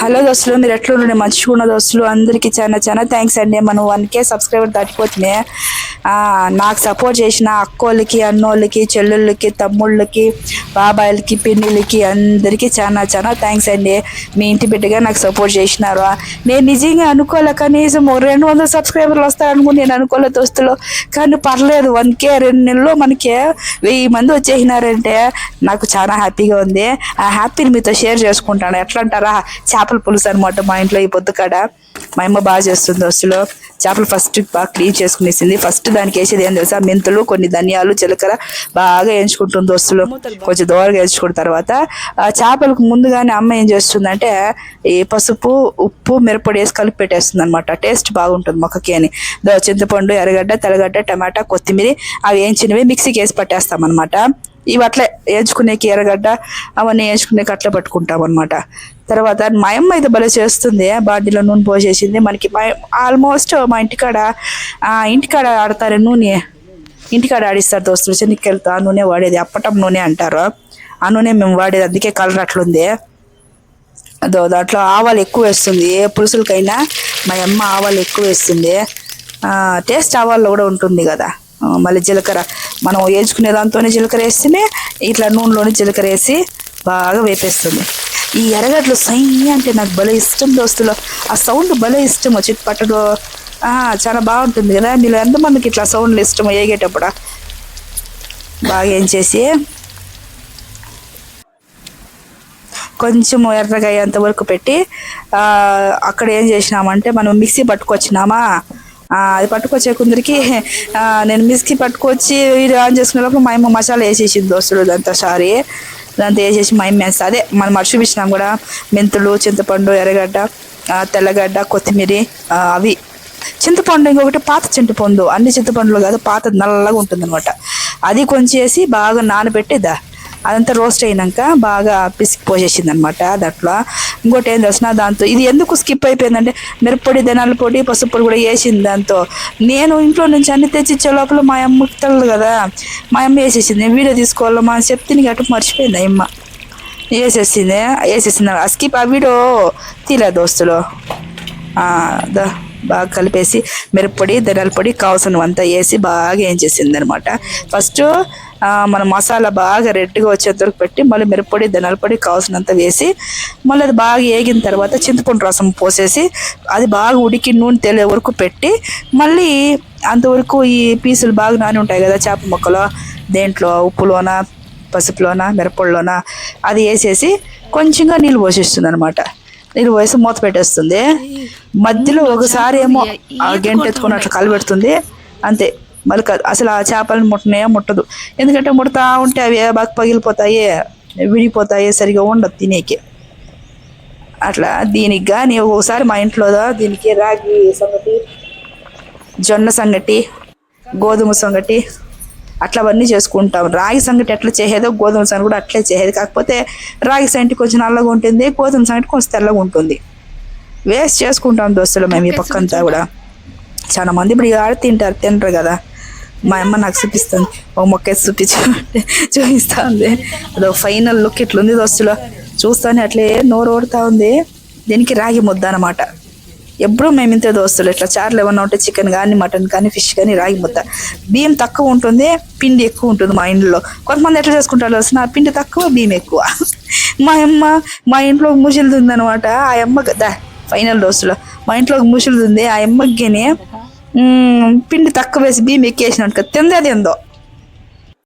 Hello దోస్తులు, మీరు ఎట్లుండే మంచిగా ఉన్న దోస్తులు అందరికీ చాలా థ్యాంక్స్ అండి. మనం 1K సబ్స్క్రైబర్ దాటిపోతున్నాయి. నాకు సపోర్ట్ చేసిన అక్కోళ్ళకి, అన్నోళ్ళకి, చెల్లెళ్ళకి, తమ్ముళ్ళకి, బాబాయిలకి, పిన్నిలకి అందరికీ చాలా థ్యాంక్స్ అండి. మీ ఇంటి బిడ్డగా నాకు సపోర్ట్ చేసినారు. నేను నిజంగా అనుకోలే, కనీసం 200 సబ్స్క్రైబర్లు వస్తారనుకుని నేను అనుకోలే దోస్తులు. కానీ పర్లేదు, 1K 2 నెలల్లో మనకి 1000 మంది వచ్చేసినారంటే నాకు చాలా హ్యాపీగా ఉంది. ఆ హ్యాపీని మీతో షేర్ చేసుకుంటాను. ఎట్లా అంటారా, చేపల పులుసు అనమాట. మా ఇంట్లో ఈ పొద్దుకాడ మా అమ్మ బాగా చేస్తుంది దోస్తులు. చేపలు ఫస్ట్ బాగా క్లీన్ చేసుకునేసింది. ఫస్ట్ దానికి వేసేది ఏం తెలుసా, మెంతులు, కొన్ని ధనియాలు, జీలకర్ర బాగా వేయించుకుంటుంది దోస్తులు. కొంచెం దూరంగా వేయించుకున్న తర్వాత ఆ చేపలకు ముందుగానే అమ్మ ఏం చేస్తుందంటే ఈ పసుపు, ఉప్పు, మిరప్పొడి వేసి కలిపి పెట్టేస్తుంది అనమాట. టేస్ట్ బాగుంటుంది మొక్కకి అని. చింతపండు, ఎర్రగడ్డ, తెల్లగడ్డ, టమాటా, కొత్తిమీర అవి వేయించినవి మిక్సీకి వేసి పట్టేస్తాం అనమాట. ఇవి అట్లా వేయించుకునేకి ఎర్రగడ్డ అవన్నీ వేయించుకునేకి అట్లా పట్టుకుంటాం అనమాట. తర్వాత మా అమ్మ అయితే భలే చేస్తుంది. బాడీలో నూనె పోసేసింది. మనకి ఆల్మోస్ట్ మా ఇంటికాడ ఆడతారు నూనె. ఇంటికాడ ఆడిస్తారు దోస్తులు. చెనిక్కాయలతో ఆ నూనె వాడేది, అప్పటం నూనె అంటారు. ఆ నూనె మేము వాడేది, అందుకే కలర్ అట్లుంది. దాంట్లో ఆవాలు ఎక్కువ వేస్తుంది. ఏ పులుసులకైనా మా అమ్మ ఆవాలు ఎక్కువ వేస్తుంది. టేస్ట్ ఆవాల్లో కూడా ఉంటుంది కదా. మళ్ళీ జీలకర్ర మనం వేసుకునే దాంతోనే జీలకర్ర వేస్తేనే ఇట్లా నూనెలోనే జీలకర్ర వేసి బాగా వేపేస్తుంది. ఈ ఎర్రగడ్డలు సై అంటే నాకు భలే ఇష్టం దోస్తులు. ఆ సౌండ్ భలే ఇష్టం. చిట్పట్టడు చాలా బాగుంటుంది కదా. మీరు ఎంతమందికి ఇట్లా సౌండ్లు ఇష్టమో వేగేటప్పుడు. బాగా ఏం చేసి కొంచెం ఎర్రగా అయ్యేంత వరకు పెట్టి అక్కడ ఏం చేసినామంటే మనం మిక్సీ పట్టుకొచ్చినామా. అది పట్టుకొచ్చే కొందరికి నేను మిక్సీ పట్టుకొచ్చి వీడియో ఆన్ చేసుకునే లోపల మా అమ్మ మసాలా వేసేసింది దోస్తులు. దాంతో వేసేసి మా అమ్మ వేస్తుంది. అదే మనం చూపించినాం కూడా, మెంతులు, చింతపండు, ఎర్రగడ్డ, తెల్లగడ్డ, కొత్తిమీర, అవి చింతపండు. ఇంకొకటి పాత చింతపండు, అన్ని చింతపండులు కాదు, పాత నల్లగా ఉంటుంది అనమాట. అది కొంచెం వేసి బాగా నానబెట్టి అదంతా రోస్ట్ అయినాక బాగా పిసికి పోసేసింది అనమాట దాంట్లో. ఇంకోటి ఏం తెలిసిన దాంతో ఇది ఎందుకు స్కిప్ అయిపోయిందంటే మిరప్పొడి, ధనాల పొడి, పసుపు పొడి కూడా వేసింది దాంతో. నేను ఇంట్లో నుంచి అన్ని తెచ్చిచ్చే లోపల మా అమ్మ తెలదు కదా, మా అమ్మ వేసేసింది. నేను వీడియో తీసుకోవాలి మా చెప్తే గట్టు మర్చిపోయింది. అమ్మ వేసేసింది. ఆ వీడియో తీలే దోస్తులు. బాగా కలిపేసి మిరప్పొడి, ధనియాల పొడి కావాల్సినవంతా వేసి బాగా ఏం చేసింది అనమాట. ఫస్ట్ మన మసాలా బాగా రెడ్గా వచ్చేంతవరకు పెట్టి మళ్ళీ మిరప్పొడి, ధనియాల పొడి కావాల్సినంత వేసి మళ్ళీ అది బాగా వేగిన తర్వాత చింతపండు రసం పోసేసి అది బాగా ఉడికి నూనె తేలే వరకు పెట్టి మళ్ళీ అంతవరకు ఈ పీసులు బాగా నాని ఉంటాయి కదా చేప ముక్కలు, దేంట్లో ఉప్పులోన, పసుపులోన, మిరప్పొడిలోన అది వేసేసి కొంచెంగా నీళ్ళు పోసేస్తుంది అనమాట. నీళ్ళు పోసి మూత పెట్టేస్తుంది. మధ్యలో ఒకసారి ఏమో గంట ఎత్తుకుని అట్లా కలబెడుతుంది అంతే. మళ్ళీ అసలు ఆ చేపలను ముట్టదు. ఎందుకంటే ముడతా ఉంటే అవి బాగా పగిలిపోతాయి, విడిపోతాయి, సరిగా ఉండదు తినేకి. అట్లా దీనికి కానీ ఒకసారి మా ఇంట్లో దీనికి రాగి సంగటి, జొన్న సంగటి, గోధుమ సంగటి అట్లా అవన్నీ చేసుకుంటాం. రాగి సంగటి ఎట్లా చేసేదో గోధుమ సంగటి కూడా అట్లే చేసేది. కాకపోతే రాగి సంగటి కొంచెం నల్లగా ఉంటుంది, గోధుమ సంగటి కొంచెం తెల్లగా ఉంటుంది. వేస్ట్ చేసుకుంటాం దోస్తులు మేము ఈ పక్కంతా కూడా. చాలా మంది ఇప్పుడు ఆడ తినరు కదా. మా అమ్మ నాకు చూపిస్తుంది, ఒక మొక్క చూపిస్తా ఉంది. అదో ఫైనల్ లుక్ ఇట్లుంది దోస్తులు. చూస్తానే అట్లే నోరు ఓడుతా ఉంది. దీనికి రాగి ముద్ద అనమాట. ఎప్పుడూ మేము ఇంతే దోస్తులు. ఇట్లా చారులు ఏమన్నా ఉంటే చికెన్ కానీ, మటన్ కానీ, ఫిష్ కానీ రాగి ముద్ద. బియ్యం తక్కువ ఉంటుంది, పిండి ఎక్కువ ఉంటుంది మా ఇంట్లో. కొంతమంది ఎట్లా చేసుకుంటారు తెలిసిన, పిండి తక్కువ, బియ్యం ఎక్కువ. మా ఇంట్లో ముసిలిది ఉందనమాట. ఆ అమ్మ ఫైనల్ దోస్తులు మా ఇంట్లో ముసిలిది ఉంది. ఆ అమ్మకి పిండి తక్కువ వేసి బియ్యం ఎక్కేసినట్టు తిందేందో